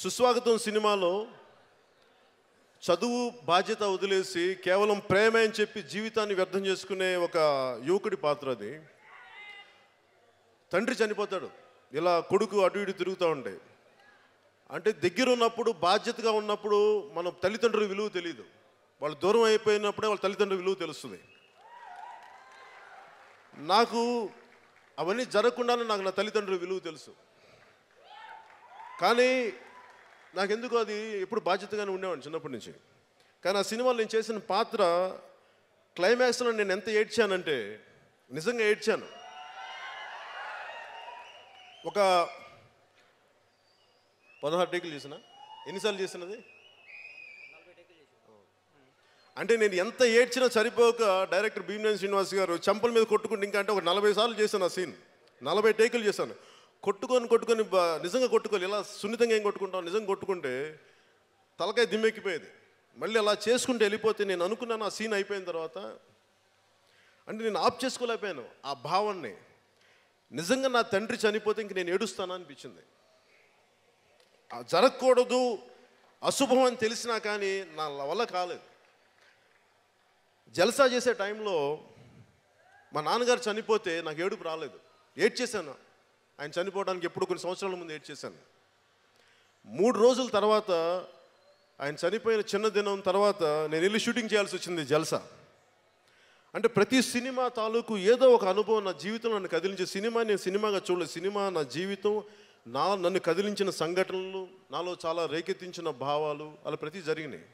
సుస్వాగతం సినిమాలో చదువు బాధ్యత వదిలేసి కేవలం ప్రేమ అని చెప్పి జీవితాన్ని వ్యర్థం చేసుకునే ఒక యువకుడి పాత్ర అది. తండ్రి చనిపోతాడు, ఇలా కొడుకు అటు ఇటు తిరుగుతూ ఉంటాయి. అంటే దగ్గర ఉన్నప్పుడు బాధ్యతగా ఉన్నప్పుడు మన తల్లిదండ్రుల విలువ తెలియదు, వాళ్ళు దూరం అయిపోయినప్పుడే వాళ్ళ తల్లిదండ్రుల విలువ తెలుస్తుంది. నాకు అవన్నీ జరగకుండానే నాకు నా తల్లిదండ్రుల విలువ తెలుసు. కానీ నాకెందుకు అది ఎప్పుడు బాధ్యతగానే ఉండేవాడిని చిన్నప్పటి నుంచి. కానీ ఆ సినిమాలో నేను చేసిన పాత్ర క్లైమాక్స్లో నేను ఎంత ఏడ్చానంటే నిజంగా ఏడ్చాను. ఒక 16 టేకులు చేసిన, ఎన్నిసార్లు చేసినది అంటే నేను ఎంత ఏడ్చినా సరిపోక డైరెక్టర్ భీమనేని శ్రీనివాస్ గారు చెంపల మీద కొట్టుకుంటే ఇంకా అంటే ఒక 40 సార్లు చేశాను ఆ సీన్. 40 టేకులు చేశాను. కొట్టుకొని నిజంగా కొట్టుకోవాలి. ఇలా సున్నితంగా ఏం కొట్టుకుంటాం, నిజంగా కొట్టుకుంటే తలకాయ దిమ్మెక్కిపోయేది. మళ్ళీ అలా చేసుకుంటూ వెళ్ళిపోతే నేను అనుకున్నాను ఆ సీన్ అయిపోయిన తర్వాత అంటే నేను ఆఫ్ చేసుకోలేకపోయాను ఆ భావాన్ని. నిజంగా నా తండ్రి చనిపోతే ఇంక నేను ఏడుస్తానా అనిపించింది. జరగకూడదు, అశుభం అని తెలిసినా కానీ నా వల్ల కాలేదు. జల్సా చేసే టైంలో మా నాన్నగారు చనిపోతే నాకు ఏడుపు రాలేదు, ఏడ్చేశాను. ఆయన చనిపోవడానికి ఎప్పుడు కొన్ని సంవత్సరాల ముందు ఏడ్చేశాను. 3 రోజుల తర్వాత ఆయన చనిపోయిన చిన్న దినం తర్వాత నేను వెళ్ళి షూటింగ్ చేయాల్సి వచ్చింది జల్సా. అంటే ప్రతి సినిమా తాలూకు ఏదో ఒక అనుభవం నా జీవితంలో నన్ను కదిలించే సినిమా. నేను సినిమాగా చూడలేదు, సినిమా నా జీవితం, నన్ను కదిలించిన సంఘటనలు, నాలో చాలా రేకెత్తించిన భావాలు అలా ప్రతి జరిగినాయి.